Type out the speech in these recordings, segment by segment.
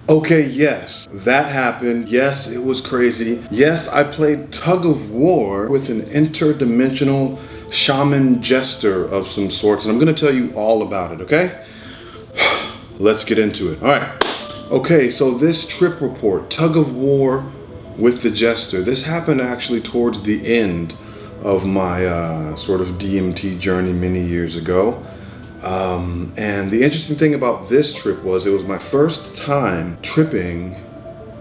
Okay, yes, that happened. Yes, it was crazy. Yes, I played tug of war with an interdimensional Shaman Jester of some sorts, and I'm gonna tell you all about it, okay? Let's get into it. All right. Okay, so this trip report, tug of war with the Jester, this happened actually towards the end of my sort of DMT journey many years ago. And the interesting thing about this trip was it was my first time tripping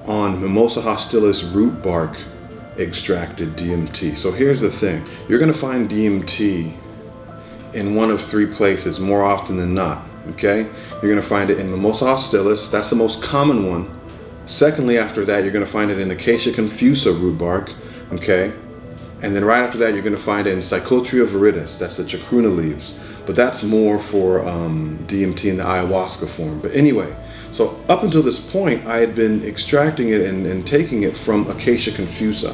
on mimosa hostilis root bark extracted DMT. So here's the thing. You're going to find DMT in one of three places more often than not, okay? You're going to find it in mimosa hostilis. That's the most common one. Secondly, after that, you're going to find it in acacia confusa root bark, okay? And then right after that, you're going to find it in Psychotria viridis. That's the chacruna leaves. But that's more for DMT in the ayahuasca form. But anyway, so up until this point, I had been extracting it and taking it from acacia confusa.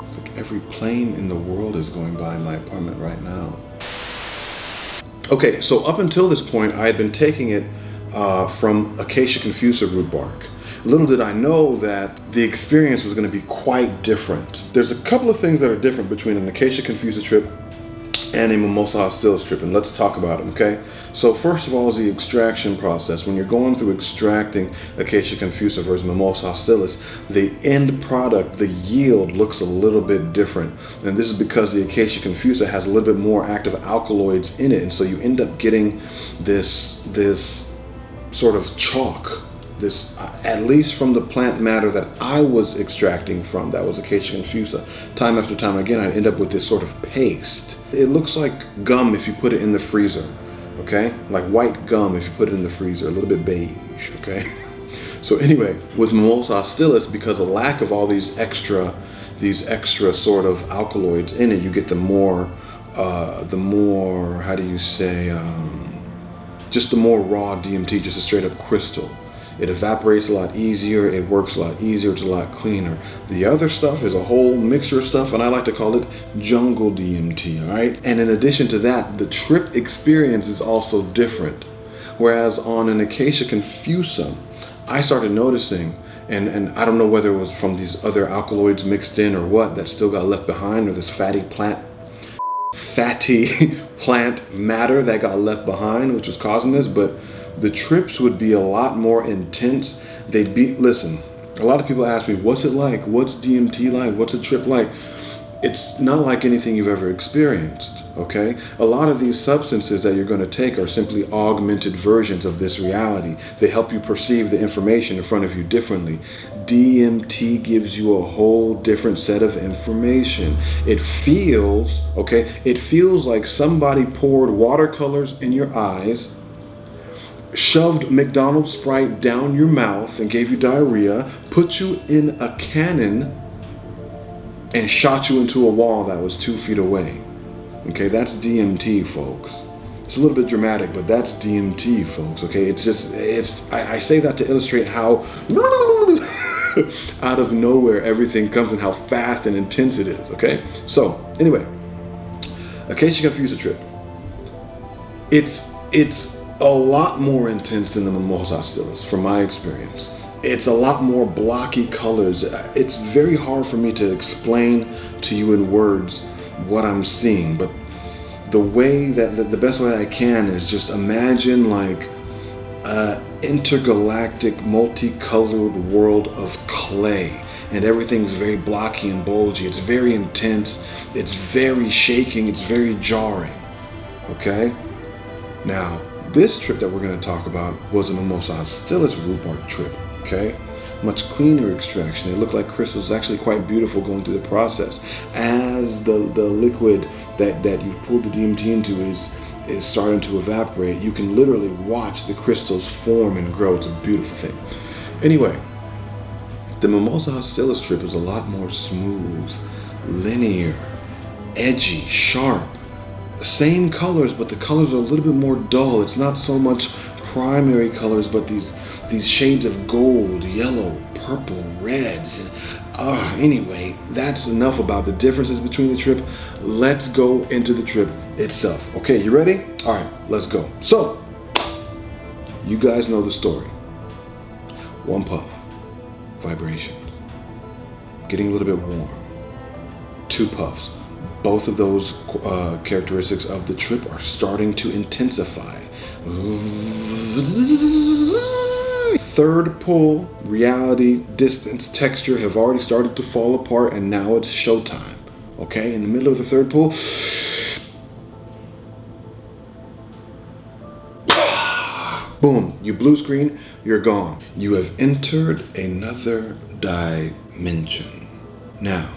It's like every plane in the world is going by my apartment right now. Okay, so up until this point, I had been taking it from acacia confusa root bark. Little did I know that the experience was going to be quite different. There's a couple of things that are different between an acacia confusa trip and a mimosa hostilis trip, and let's talk about them, okay? So first of all is the extraction process. When you're going through extracting acacia confusa versus mimosa hostilis, the end product, the yield, looks a little bit different. And this is because the acacia confusa has a little bit more active alkaloids in it, and so you end up getting this sort of chalk. This, at least from the plant matter that I was extracting from, that was acacia confusa, time after time again, I'd end up with this sort of paste. It looks like gum if you put it in the freezer, okay? Like white gum if you put it in the freezer, a little bit beige, okay? So anyway, with mimosa hostilis, because of lack of all these extra sort of alkaloids in it, you get the more, how do you say, just the more raw DMT, just a straight up crystal. It evaporates a lot easier, it works a lot easier, it's a lot cleaner. The other stuff is a whole mixture of stuff, and I like to call it jungle DMT, all right? And in addition to that, the trip experience is also different. Whereas on an acacia confusa, I started noticing, and I don't know whether it was from these other alkaloids mixed in or what that still got left behind, or this fatty plant matter that got left behind, which was causing this, but the trips would be a lot more intense. Listen, a lot of people ask me, what's it like? What's DMT like? What's a trip like? It's not like anything you've ever experienced, okay? A lot of these substances that you're going to take are simply augmented versions of this reality. They help you perceive the information in front of you differently. DMT gives you a whole different set of information. It feels like somebody poured watercolors in your eyes, shoved McDonald's Sprite down your mouth and gave you diarrhea, put you in a cannon, and shot you into a wall that was 2 feet away. Okay, that's DMT, folks. It's a little bit dramatic, but that's DMT, folks. Okay, I say that to illustrate how out of nowhere everything comes and how fast and intense it is. Okay, so anyway, acacia confusa trip. It's a lot more intense than the mimosa hostilis, from my experience. It's a lot more blocky colors. It's very hard for me to explain to you in words what I'm seeing, but the best way I can is just imagine like an intergalactic, multicolored world of clay, and everything's very blocky and bulgy. It's very intense. It's very shaking. It's very jarring. Okay? Now, this trip that we're going to talk about was a mimosa hostilis root bark trip, okay? Much cleaner extraction. It looked like crystals. It's actually quite beautiful going through the process. As the liquid that you've pulled the DMT into is starting to evaporate, you can literally watch the crystals form and grow. It's a beautiful thing. Anyway, the mimosa hostilis trip is a lot more smooth, linear, edgy, sharp. Same colors, but the colors are a little bit more dull. It's not so much primary colors, but these shades of gold, yellow, purple, reds. And Anyway, that's enough about the differences between the trip. Let's go into the trip itself. Okay, you ready? All right, let's go. So, you guys know the story. One puff, vibration, getting a little bit warm. Two puffs. Both of those characteristics of the trip are starting to intensify. Third pull, reality, distance, texture have already started to fall apart, and now it's showtime. Okay, in the middle of the third pull, boom, you blue screen, you're gone. You have entered another dimension. Now,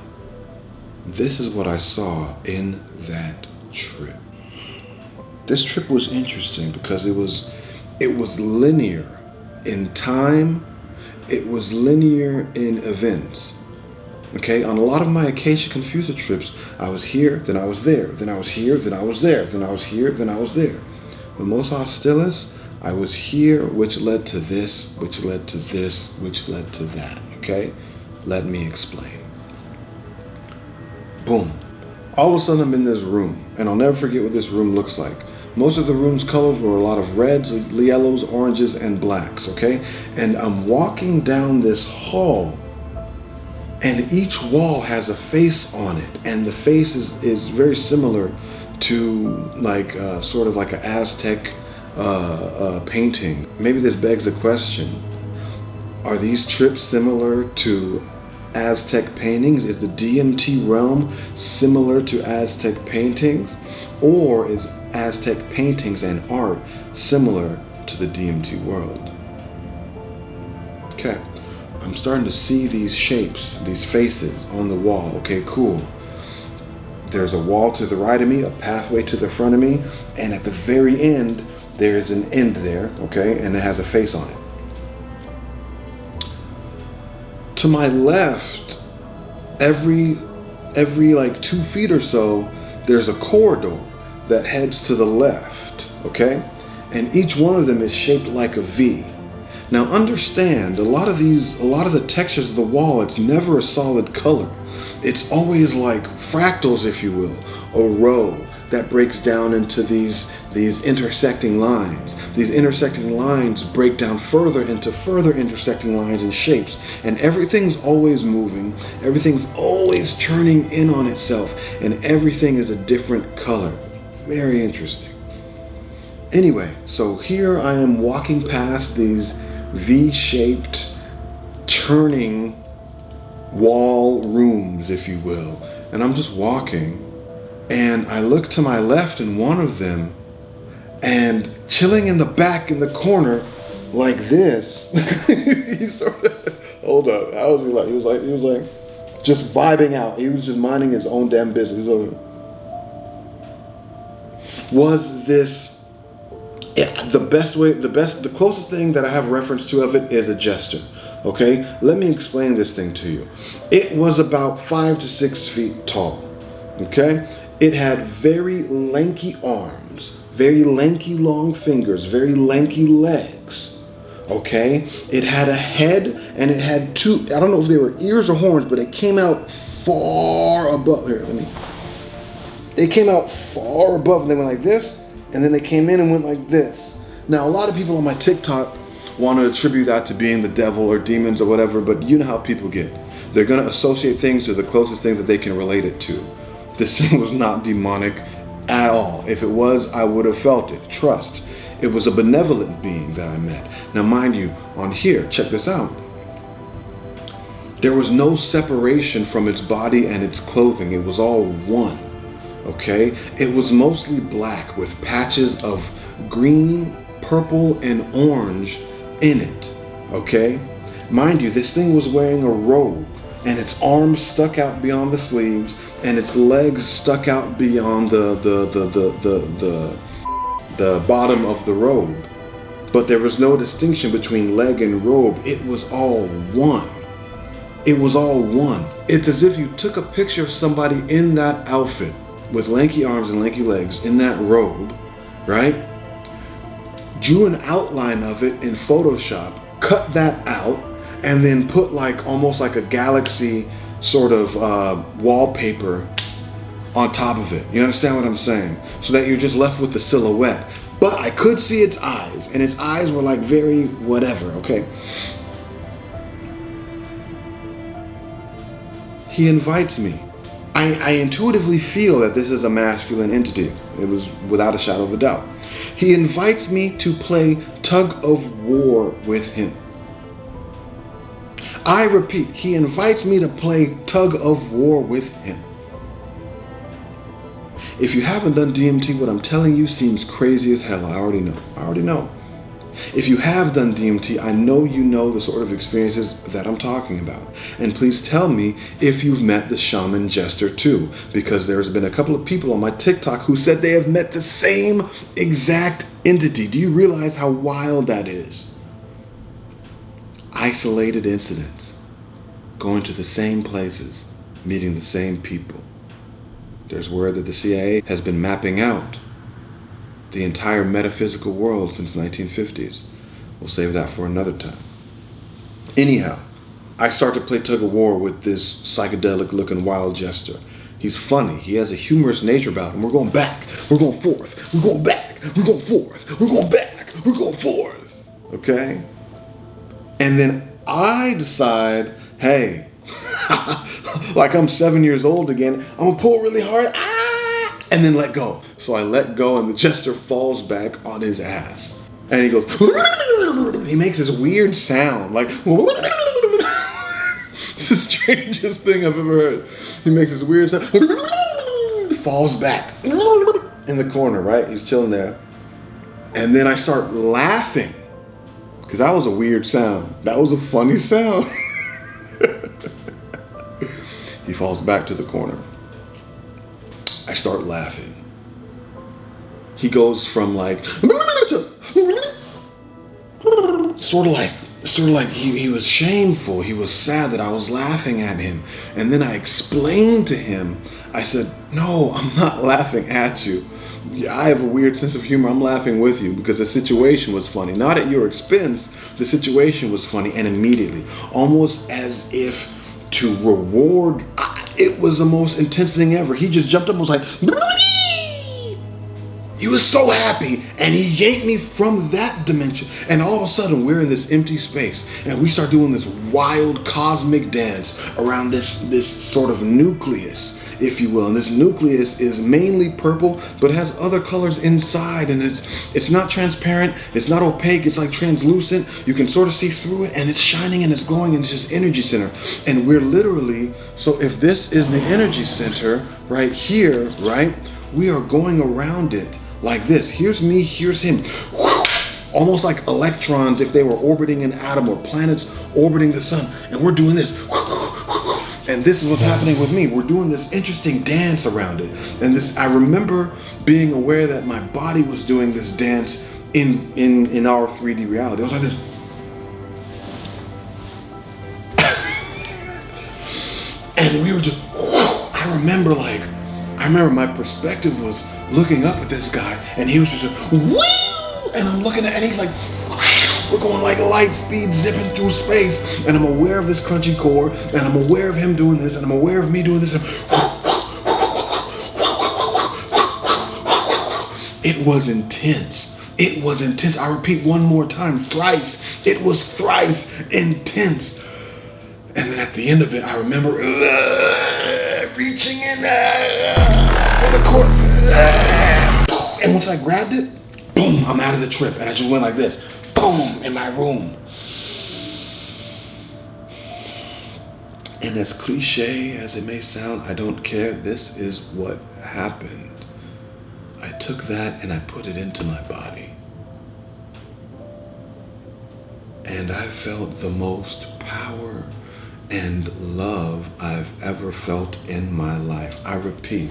this is what I saw in that trip. This trip was interesting because it was linear in time, it was linear in events. Okay, on a lot of my Acacia Confusa trips, I was here, then I was there, then I was here, then I was there, then I was here, then I was there. Mimosa hostilis, I was here, which led to this, which led to this, which led to that. Okay, let me explain. Boom. All of a sudden I'm in this room, and I'll never forget what this room looks like. Most of the room's colors were a lot of reds, yellows, oranges, and blacks, okay? And I'm walking down this hall, and each wall has a face on it, and the face is very similar to like sort of like an Aztec painting. Maybe this begs a question. Are these trips similar to Aztec paintings? Is the DMT realm similar to Aztec paintings? Or is Aztec paintings and art similar to the DMT world? Okay, I'm starting to see these shapes, these faces on the wall. Okay, cool. There's a wall to the right of me, a pathway to the front of me, and at the very end, there's an end there, okay, and it has a face on it. To my left, every like 2 feet or so, there's a corridor that heads to the left, okay? And each one of them is shaped like a V. Now understand, a lot of the textures of the wall, it's never a solid color. It's always like fractals, if you will, a row that breaks down into these intersecting lines. These intersecting lines break down further into further intersecting lines and shapes. And everything's always moving. Everything's always turning in on itself. And everything is a different color. Very interesting. Anyway, so here I am walking past these V-shaped, churning wall rooms, if you will. And I'm just walking. And I look to my left in one of them, and chilling in the back in the corner like this, he sort of, hold up, how was he like? He was like just vibing out. He was just minding his own damn business. Was this the closest thing that I have reference to of it is a jester. Okay, let me explain this thing to you. It was about 5 to 6 feet tall. Okay, it had very lanky arms, very lanky long fingers, very lanky legs. Okay, it had a head and it had two, I don't know if they were ears or horns, but it came out far above. Here, it came out far above, and they went like this, and then they came in and went like this. Now, a lot of people on my TikTok want to attribute that to being the devil or demons or whatever, but you know how people get. They're going to associate things to the closest thing that they can relate it to. This thing was not demonic at all. If it was, I would have felt it. Trust. It was a benevolent being that I met. Now, mind you, on here, check this out. There was no separation from its body and its clothing. It was all one. Okay? It was mostly black with patches of green, purple, and orange in it. Okay? Mind you, this thing was wearing a robe, and its arms stuck out beyond the sleeves, and its legs stuck out beyond the bottom of the robe. But there was no distinction between leg and robe. It was all one. It was all one. It's as if you took a picture of somebody in that outfit with lanky arms and lanky legs in that robe, right? Drew an outline of it in Photoshop, cut that out, and then put like almost like a galaxy sort of wallpaper on top of it. You understand what I'm saying? So that you're just left with the silhouette. But I could see its eyes, and its eyes were like very whatever, okay? He invites me. I intuitively feel that this is a masculine entity. It was without a shadow of a doubt. He invites me to play tug of war with him. I repeat, he invites me to play tug of war with him. If you haven't done DMT, what I'm telling you seems crazy as hell. I already know. If you have done DMT, I know you know the sort of experiences that I'm talking about. And please tell me if you've met the Shaman Jester too, because there's been a couple of people on my TikTok who said they have met the same exact entity. Do you realize how wild that is? Isolated incidents, going to the same places, meeting the same people. There's word that the CIA has been mapping out the entire metaphysical world since 1950s. We'll save that for another time. Anyhow, I start to play tug of war with this psychedelic looking wild jester. He's funny. He has a humorous nature about him. We're going back. We're going forth. We're going back. We're going forth. We're going back. We're going forth. Okay? And then I decide, hey, like I'm 7 years old again, I'm gonna pull really hard, and then let go. So I let go and the jester falls back on his ass. And he goes, he makes this weird sound, like, it's the strangest thing I've ever heard. He makes this weird sound, falls back in the corner, right? He's chilling there. And then I start laughing, because that was a weird sound. That was a funny sound. He falls back to the corner. I start laughing. He goes from like, sort of like he was shameful. He was sad that I was laughing at him. And then I explained to him, I said, no, I'm not laughing at you. I have a weird sense of humor. I'm laughing with you because the situation was funny. Not at your expense. The situation was funny, and immediately, almost as if to reward, it was the most intense thing ever. He just jumped up and was like, he was so happy, and he yanked me from that dimension. And all of a sudden, we're in this empty space, and we start doing this wild cosmic dance around this sort of nucleus, if you will. And this nucleus is mainly purple, but has other colors inside, and it's not transparent, it's not opaque, it's like translucent. You can sort of see through it, and it's shining and it's glowing, and it's just energy center. And we're literally, so if this is the energy center right here, right, we are going around it like this. Here's me, here's him. Almost like electrons if they were orbiting an atom, or planets orbiting the sun, and we're doing this. And this is what's happening with me. We're doing this interesting dance around it. And this, I remember being aware that my body was doing this dance in our 3D reality. It was like this. And we were just, I remember my perspective was looking up at this guy, and he was just woo! And I'm looking at, and he's like, we're going like light speed, zipping through space, and I'm aware of this crunchy core, and I'm aware of him doing this, and I'm aware of me doing this. It was intense. It was intense. I repeat one more time, thrice. It was thrice intense. And then at the end of it, I remember reaching in for the core. And once I grabbed it, boom, I'm out of the trip. And I just went like this, boom, in my room. And as cliche as it may sound, I don't care. This is what happened. I took that and I put it into my body. And I felt the most power and love I've ever felt in my life. I repeat,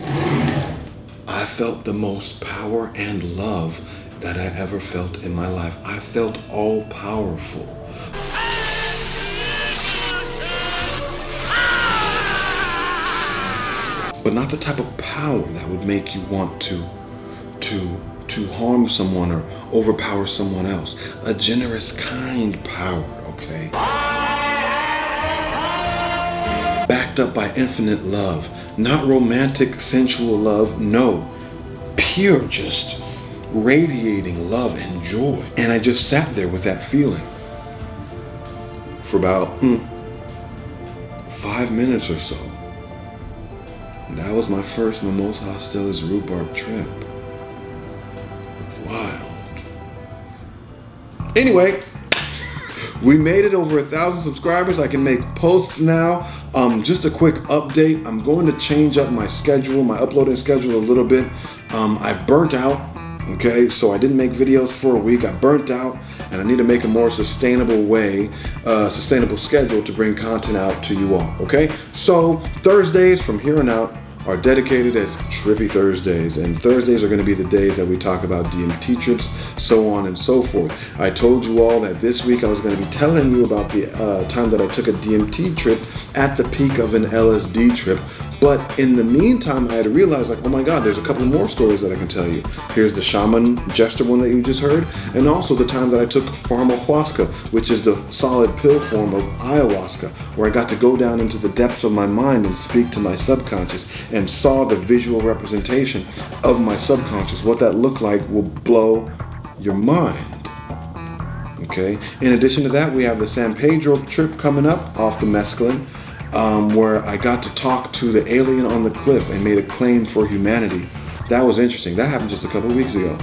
I felt the most power and love that I ever felt in my life. I felt all powerful. But not the type of power that would make you want to harm someone or overpower someone else. A generous, kind power, okay? backed up by infinite love. Not romantic, sensual love, no. Pure, just radiating love and joy. And I just sat there with that feeling for about 5 minutes or so. That was my first mimosa hostilis root bark trip. Wild. Anyway, we made it over 1,000 subscribers. I can make posts now. Just a quick update. I'm going to change up my schedule, my uploading schedule a little bit. I've burnt out. Okay, so I didn't make videos for a week. I burnt out, and I need to make a more sustainable sustainable schedule to bring content out to you all. Okay, so Thursdays from here on out are dedicated as Trippy Thursdays, and Thursdays are going to be the days that we talk about DMT trips, so on and so forth. I told you all that this week I was going to be telling you about the time that I took a DMT trip at the peak of an LSD trip. But in the meantime, I had to realize, like, oh my God, there's a couple more stories that I can tell you. Here's the Shaman Jester one that you just heard, and also the time that I took pharmahuasca, which is the solid pill form of ayahuasca, where I got to go down into the depths of my mind and speak to my subconscious and saw the visual representation of my subconscious. What that looked like will blow your mind. Okay. In addition to that, we have the San Pedro trip coming up off the mescaline. Where I got to talk to the alien on the cliff and made a claim for humanity. That was interesting. That happened just a couple weeks ago.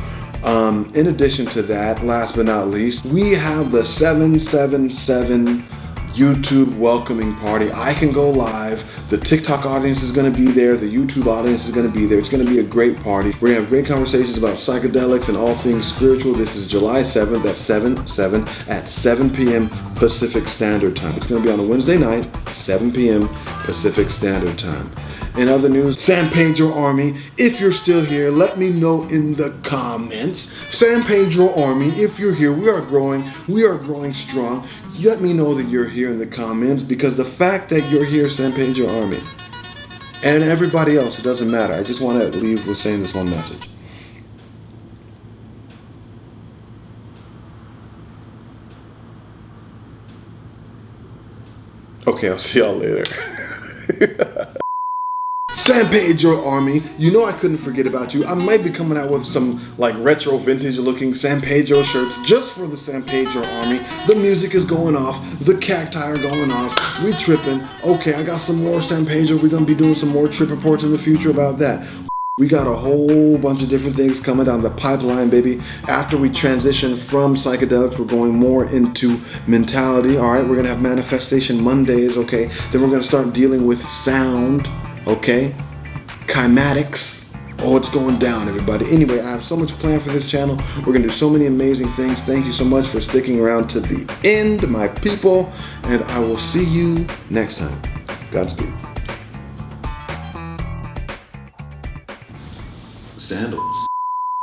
In addition to that, last but not least, we have the 777 YouTube welcoming party. I can go live. The TikTok audience is going to be there. The YouTube audience is going to be there. It's going to be a great party. We're going to have great conversations about psychedelics and all things spiritual. This is July 7th at 7 p.m. Pacific Standard Time. It's going to be on a Wednesday night, 7 p.m. Pacific Standard Time. In other news, San Pedro Army, if you're still here, let me know in the comments. San Pedro Army, if you're here, we are growing strong. Let me know that you're here in the comments, because the fact that you're here, San Pedro Army, and everybody else, it doesn't matter. I just want to leave with saying this one message. Okay, I'll see y'all later. San Pedro Army, you know I couldn't forget about you. I might be coming out with some like retro vintage looking San Pedro shirts just for the San Pedro Army. The music is going off, the cacti are going off, we tripping. Okay, I got some more San Pedro. We're gonna be doing some more trip reports in the future about that. We got a whole bunch of different things coming down the pipeline, baby. After we transition from psychedelics, we're going more into mentality. All right, we're gonna have manifestation Mondays, okay? Then we're gonna start dealing with sound, okay? Kymatics. Oh, it's going down, everybody. Anyway, I have so much planned for this channel. We're gonna do so many amazing things. Thank you so much for sticking around to the end, my people. And I will see you next time. Godspeed. Sandals.